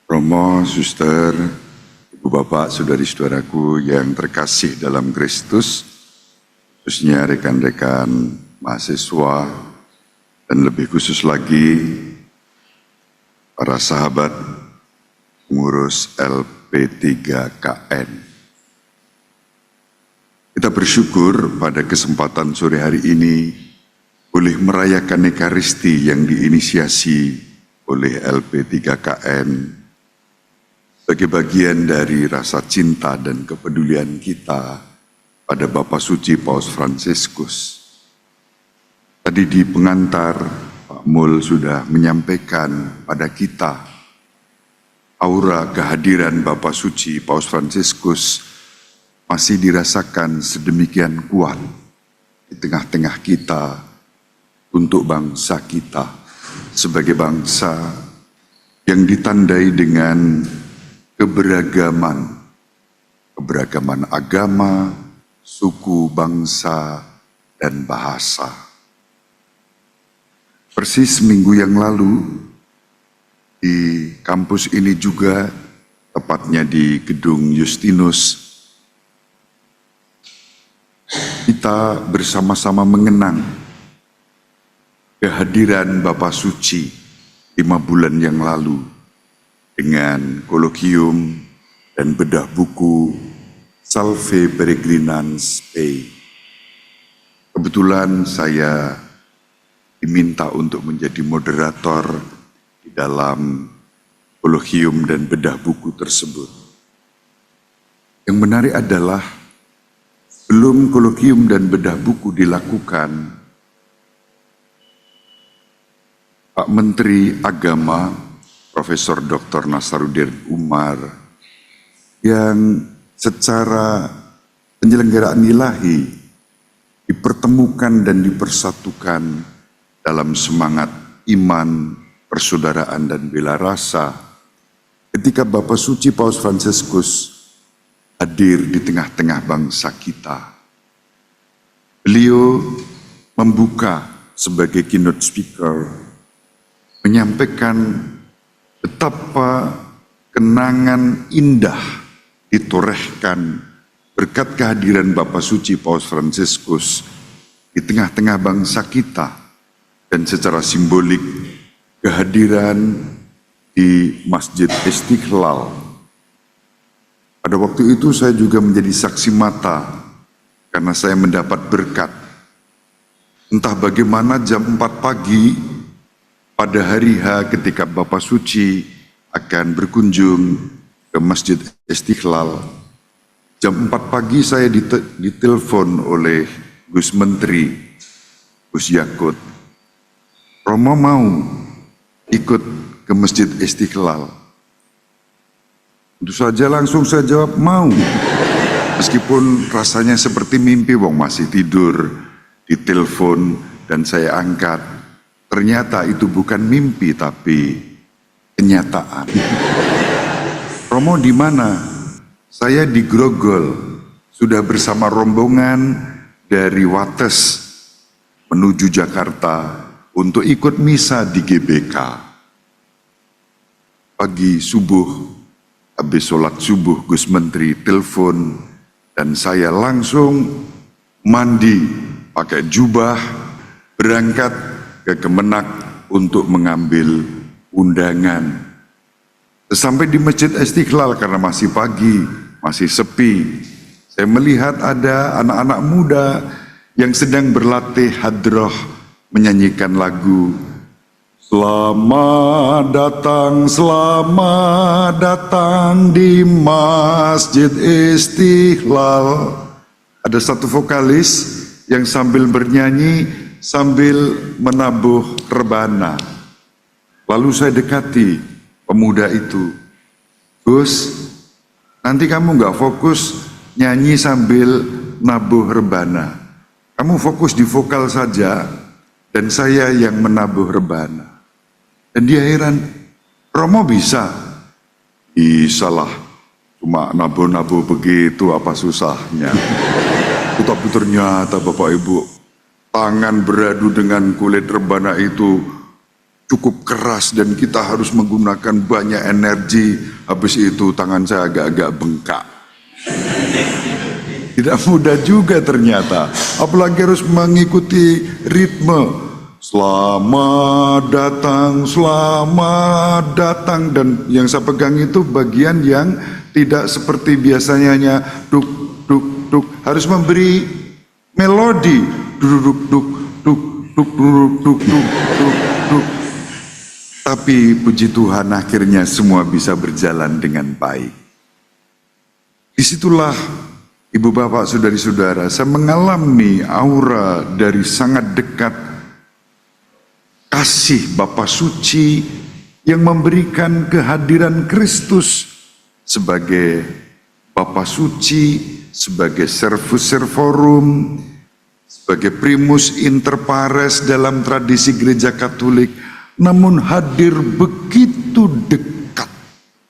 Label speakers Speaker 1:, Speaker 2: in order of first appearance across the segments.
Speaker 1: Romo, suster, ibu bapak, saudari-saudaraku yang terkasih dalam Kristus, khususnya rekan-rekan mahasiswa, dan lebih khusus lagi para sahabat pengurus LP3KN. Kita bersyukur pada kesempatan sore hari ini boleh merayakan Ekaristi yang diinisiasi oleh LP3KN sebagai bagian dari rasa cinta dan kepedulian kita pada Bapa Suci Paus Fransiskus. Tadi di pengantar, Pak Mul sudah menyampaikan pada kita aura kehadiran Bapa Suci Paus Fransiskus masih dirasakan sedemikian kuat di tengah-tengah kita untuk bangsa kita sebagai bangsa yang ditandai dengan keberagaman agama, suku, bangsa, dan bahasa. Persis minggu yang lalu, di kampus ini juga, tepatnya di Gedung Justinus, kita bersama-sama mengenang kehadiran Bapa Suci 5 bulan yang lalu, dengan kolokium dan bedah buku Salve Peregrinans Pei. Kebetulan saya diminta untuk menjadi moderator di dalam kolokium dan bedah buku tersebut. Yang menarik adalah sebelum kolokium dan bedah buku dilakukan, Pak Menteri Agama Profesor Dr. Nasaruddin Umar yang secara penyelenggaraan ilahi dipertemukan dan dipersatukan dalam semangat iman, persaudaraan, dan bela rasa ketika Bapa Suci Paus Fransiskus hadir di tengah-tengah bangsa kita. Beliau membuka sebagai keynote speaker, menyampaikan betapa kenangan indah ditorehkan berkat kehadiran Bapa Suci Paus Fransiskus di tengah-tengah bangsa kita, dan secara simbolik kehadiran di Masjid Istiqlal. Pada waktu itu saya juga menjadi saksi mata karena saya mendapat berkat. Entah bagaimana jam 4 pagi pada hari H ketika Bapa Suci akan berkunjung ke Masjid Istiqlal, jam 4 pagi saya ditelepon oleh Gus Menteri, Gus Yakut, Romo mau ikut ke Masjid Istiqlal. Tentu saja langsung saya jawab mau, meskipun rasanya seperti mimpi, wong masih tidur, ditelepon dan saya angkat. Ternyata itu bukan mimpi tapi kenyataan. Romo di mana? Saya di Grogol, sudah bersama rombongan dari Wates menuju Jakarta untuk ikut misa di GBK. Pagi subuh, habis sholat subuh, Gus Menteri telepon dan saya langsung mandi, pakai jubah, berangkat ke Kemenak untuk mengambil undangan. Sampai di Masjid Istiqlal karena masih pagi, masih sepi, saya melihat ada anak-anak muda yang sedang berlatih hadroh menyanyikan lagu selamat datang di Masjid Istiqlal. Ada satu vokalis yang sambil bernyanyi sambil menabuh rebana. Lalu saya dekati pemuda itu. Gus, nanti kamu nggak fokus nyanyi sambil nabuh rebana. Kamu fokus di vokal saja, dan saya yang menabuh rebana. Dan dia heran, Romo bisa? Bisa lah, cuma nabuh-nabuh begitu apa susahnya. Tetapi ternyata Bapak Ibu, tangan beradu dengan kulit rebana itu cukup keras dan kita harus menggunakan banyak energi. Habis itu tangan saya agak-agak bengkak. Tidak mudah juga ternyata, apalagi harus mengikuti ritme. Selamat datang, dan yang saya pegang itu bagian yang tidak seperti biasanya hanya duk duk duk, harus memberi melodi duk duk duk duk duk duk duk duk duk. Tapi puji Tuhan akhirnya semua bisa berjalan dengan baik. Disitulah Ibu Bapak Saudari-saudara, saya mengalami aura dari sangat dekat kasih Bapa Suci yang memberikan kehadiran Kristus sebagai Bapa Suci, sebagai servus servorum, sebagai primus inter pares dalam tradisi gereja Katolik, namun hadir begitu dekat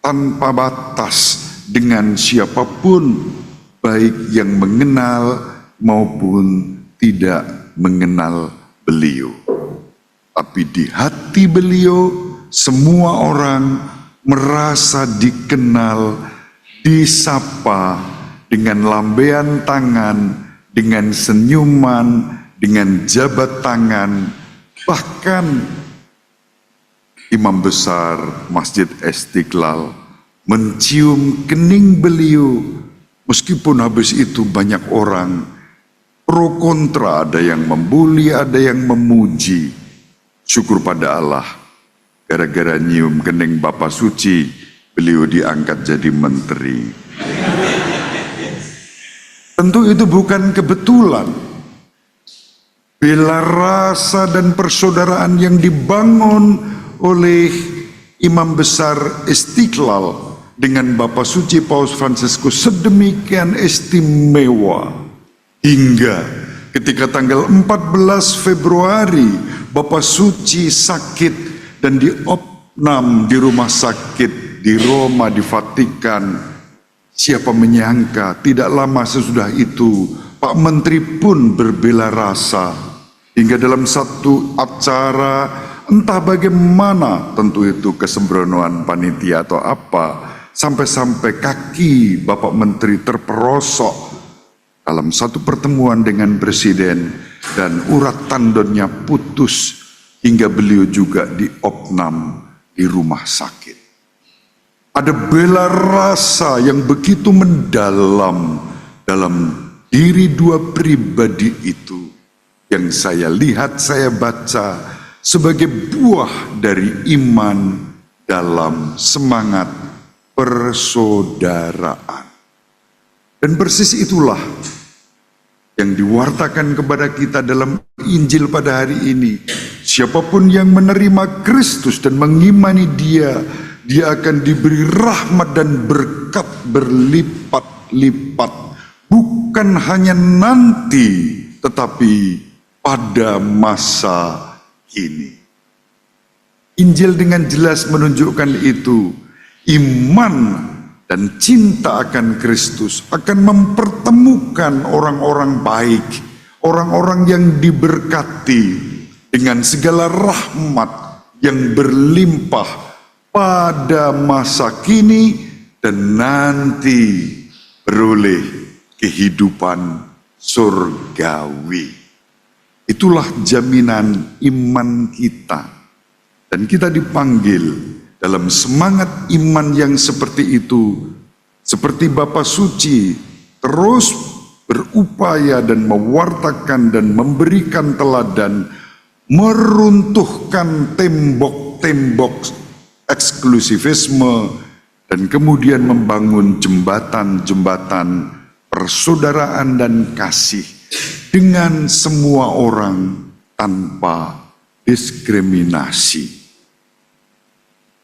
Speaker 1: tanpa batas dengan siapapun, baik yang mengenal maupun tidak mengenal beliau. Tapi di hati beliau semua orang merasa dikenal, disapa dengan lambaian tangan, dengan senyuman, dengan jabat tangan. Bahkan Imam Besar Masjid Istiqlal mencium kening beliau, meskipun habis itu banyak orang pro kontra, ada yang membuli, ada yang memuji. Syukur pada Allah, gara-gara nyium kening Bapa Suci, beliau diangkat jadi menteri. Tentu itu bukan kebetulan. Bela rasa dan persaudaraan yang dibangun oleh Imam Besar Istiqlal dengan Bapa Suci Paus Fransiskus sedemikian istimewa, hingga ketika tanggal 14 Februari Bapa Suci sakit dan diopnam di rumah sakit di Roma, di Vatikan. Siapa menyangka tidak lama sesudah itu Pak Menteri pun berbela rasa, hingga dalam satu acara entah bagaimana, tentu itu kesembronoan panitia atau apa, sampai-sampai kaki Bapak Menteri terperosok dalam satu pertemuan dengan Presiden dan urat tendonnya putus, hingga beliau juga diopnam di rumah sakit. Ada bela rasa yang begitu mendalam dalam diri dua pribadi itu, yang saya lihat, saya baca sebagai buah dari iman dalam semangat persaudaraan. Dan persis itulah yang diwartakan kepada kita dalam Injil pada hari ini. Siapapun yang menerima Kristus dan mengimani Dia, dia akan diberi rahmat dan berkat berlipat-lipat. Bukan hanya nanti, tetapi pada masa ini. Injil dengan jelas menunjukkan itu. Iman dan cinta akan Kristus akan mempertemukan orang-orang baik, orang-orang yang diberkati dengan segala rahmat yang berlimpah pada masa kini dan nanti beroleh kehidupan surgawi. Itulah jaminan iman kita, dan kita dipanggil dalam semangat iman yang seperti itu, seperti Bapa Suci, terus berupaya dan mewartakan dan memberikan teladan, meruntuhkan tembok-tembok eksklusivisme, dan kemudian membangun jembatan-jembatan persaudaraan dan kasih dengan semua orang tanpa diskriminasi.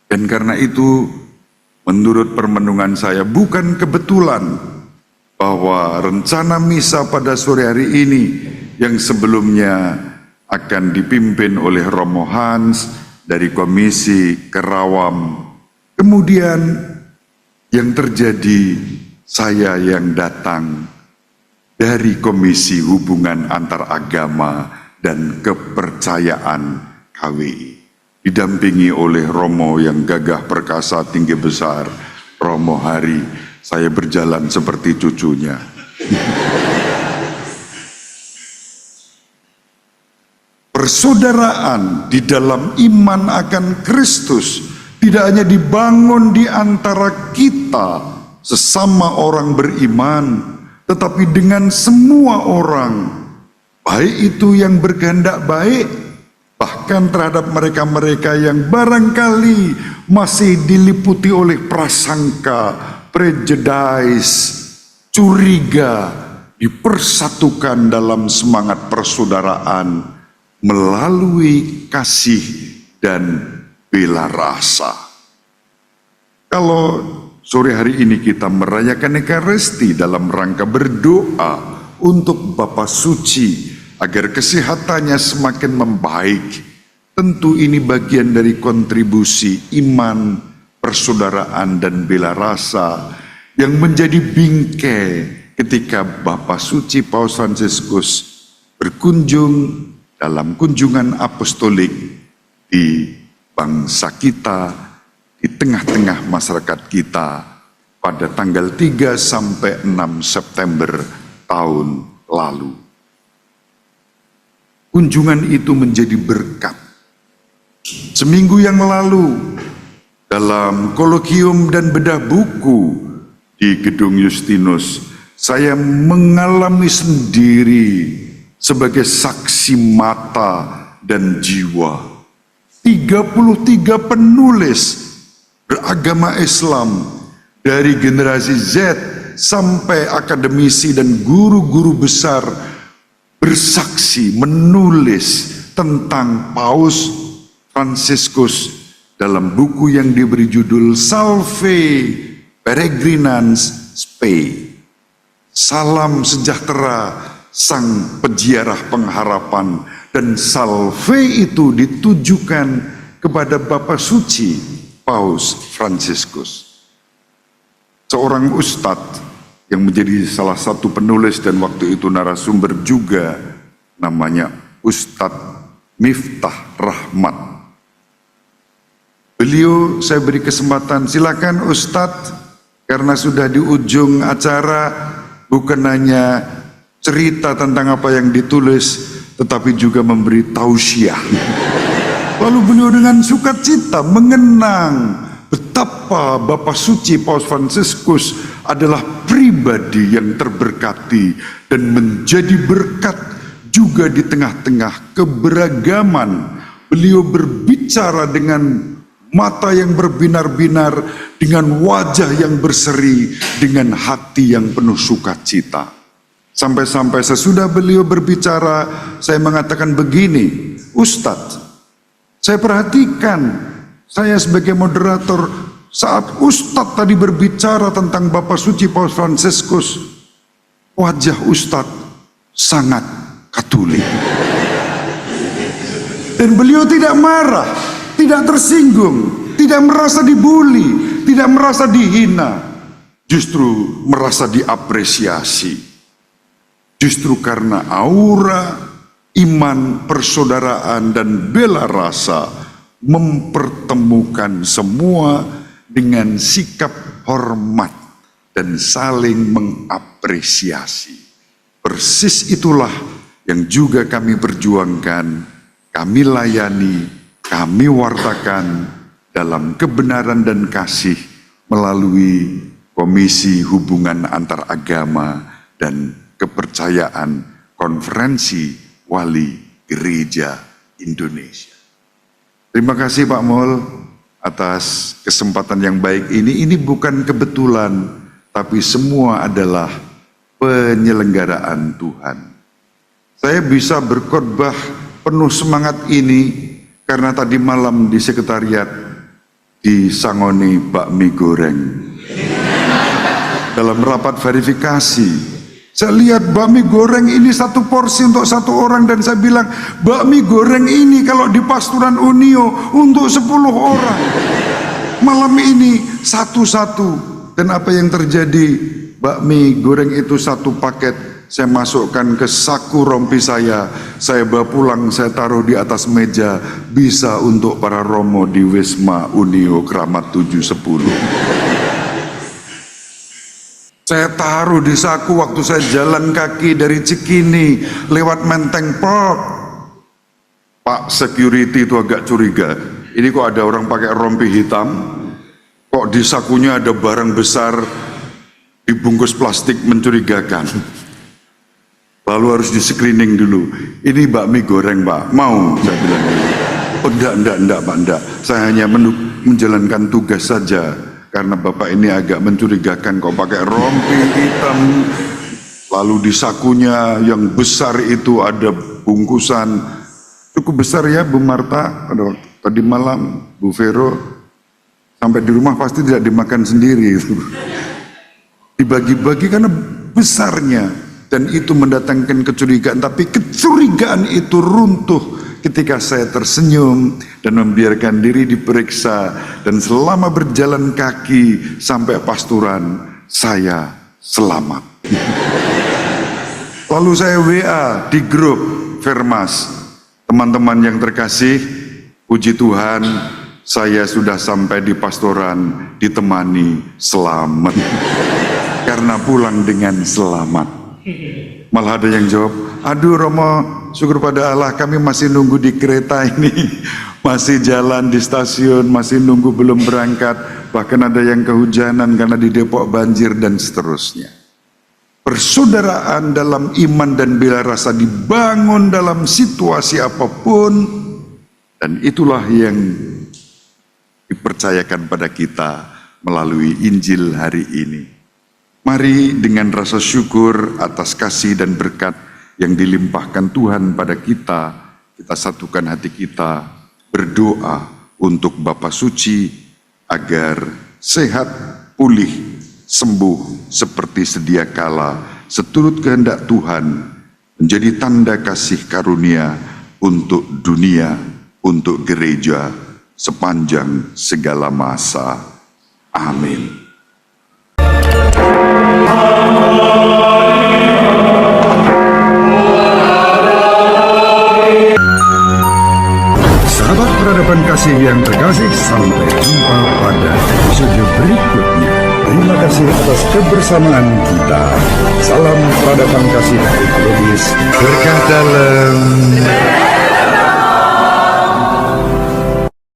Speaker 1: Dan karena itu, menurut permenungan saya, bukan kebetulan bahwa rencana misa pada sore hari ini yang sebelumnya akan dipimpin oleh Romo Hans dari Komisi Kerawam, kemudian yang terjadi saya yang datang dari Komisi Hubungan Antar Agama dan Kepercayaan KWI. didampingi oleh Romo yang gagah perkasa tinggi besar, Romo Hari. Saya berjalan seperti cucunya. Persaudaraan di dalam iman akan Kristus tidak hanya dibangun di antara kita sesama orang beriman, tetapi dengan semua orang, baik itu yang berkehendak baik, bahkan terhadap mereka-mereka yang barangkali masih diliputi oleh prasangka, prejudice, curiga, dipersatukan dalam semangat persaudaraan melalui kasih dan bela rasa. Kalau sore hari ini kita merayakan Ekaristi dalam rangka berdoa untuk Bapa Suci agar kesehatannya semakin membaik, tentu ini bagian dari kontribusi iman, persaudaraan dan bela rasa yang menjadi bingkai ketika Bapa Suci Paus Fransiskus berkunjung dalam kunjungan apostolik di bangsa kita, di tengah-tengah masyarakat kita pada tanggal 3 sampai 6 September tahun lalu. Kunjungan itu menjadi berkat. Seminggu yang lalu dalam kolokium dan bedah buku di Gedung Justinus, saya mengalami sendiri sebagai saksi mata dan jiwa 33 penulis beragama Islam dari generasi Z sampai akademisi dan guru-guru besar bersaksi menulis tentang Paus Fransiskus dalam buku yang diberi judul Salve Peregrinans Spei, Salam Sejahtera Sang Peziarah Pengharapan, dan salve itu ditujukan kepada Bapa Suci Paus Fransiskus, seorang ustadz yang menjadi salah satu penulis dan waktu itu narasumber juga, namanya Ustadz Miftah Rahmat. Beliau saya beri kesempatan, silakan Ustadz, karena sudah di ujung acara, bukan hanya cerita tentang apa yang ditulis, tetapi juga memberi tausiah. Lalu beliau dengan sukacita mengenang betapa Bapa Suci Paus Fransiskus adalah pribadi yang terberkati dan menjadi berkat juga di tengah-tengah keberagaman. Beliau berbicara dengan mata yang berbinar-binar, dengan wajah yang berseri, dengan hati yang penuh sukacita. Sampai-sampai sesudah beliau berbicara, saya mengatakan begini, Ustadz, saya perhatikan, saya sebagai moderator, saat Ustadz tadi berbicara tentang Bapa Suci Paus Fransiskus, wajah Ustadz sangat Katolik. Dan beliau tidak marah, tidak tersinggung, tidak merasa dibully, tidak merasa dihina, justru merasa diapresiasi. Justru karena aura iman, persaudaraan dan bela rasa mempertemukan semua dengan sikap hormat dan saling mengapresiasi. Persis itulah yang juga kami perjuangkan, kami layani, kami wartakan dalam kebenaran dan kasih melalui Komisi Hubungan Antar Agama dan Kepercayaan Konferensi Wali Gereja Indonesia. Terima kasih Pak Mol atas kesempatan yang baik ini. Ini bukan kebetulan, tapi semua adalah penyelenggaraan Tuhan. Saya bisa berkhotbah penuh semangat ini karena tadi malam di sekretariat disangoni bakmi goreng. Dalam rapat verifikasi, saya lihat bakmi goreng ini satu porsi untuk satu orang, dan saya bilang bakmi goreng ini kalau di Pasturan Unio untuk 10 orang. Malam ini satu-satu, dan apa yang terjadi? Bakmi goreng itu satu paket saya masukkan ke saku rompi saya bawa pulang, saya taruh di atas meja, bisa untuk para romo di Wisma Unio Kramat 710. Saya taruh di saku waktu saya jalan kaki dari Cikini lewat Menteng Park. Pak security itu agak curiga, ini kok ada orang pakai rompi hitam, kok di sakunya ada barang besar dibungkus plastik, mencurigakan. Lalu harus di screening dulu, ini bakmi goreng Pak, mau? Saya bilang, oh enggak Pak, enggak, saya hanya menjalankan tugas saja, karena Bapak ini agak mencurigakan kok pakai rompi hitam. Lalu di sakunya yang besar itu ada bungkusan, cukup besar ya Bu Marta, tadi malam Bu Vero, sampai di rumah pasti tidak dimakan sendiri. Dibagi-bagi karena besarnya, dan itu mendatangkan kecurigaan, tapi kecurigaan itu runtuh ketika saya tersenyum dan membiarkan diri diperiksa, dan selama berjalan kaki sampai pasturan saya selamat. Lalu saya WA di grup Vermas, teman-teman yang terkasih, puji Tuhan saya sudah sampai di pastoran ditemani selamat. Karena pulang dengan selamat. Malah ada yang jawab, aduh Romo, syukur pada Allah kami masih nunggu di kereta ini, masih jalan di stasiun, masih nunggu belum berangkat, bahkan ada yang kehujanan karena di Depok banjir dan seterusnya. Persaudaraan dalam iman dan bela rasa dibangun dalam situasi apapun, dan itulah yang dipercayakan pada kita melalui Injil hari ini. Mari dengan rasa syukur atas kasih dan berkat yang dilimpahkan Tuhan pada kita, kita satukan hati kita, berdoa untuk Bapa Suci agar sehat, pulih, sembuh seperti sedia kala, seturut kehendak Tuhan, menjadi tanda kasih karunia untuk dunia, untuk gereja sepanjang segala masa. Amin.
Speaker 2: Sahabat peradaban kasih yang terkasih, sampai jumpa pada episode berikutnya. Terima kasih atas kebersamaan kita. Salam peradaban kasih ekologis. Berkah dalam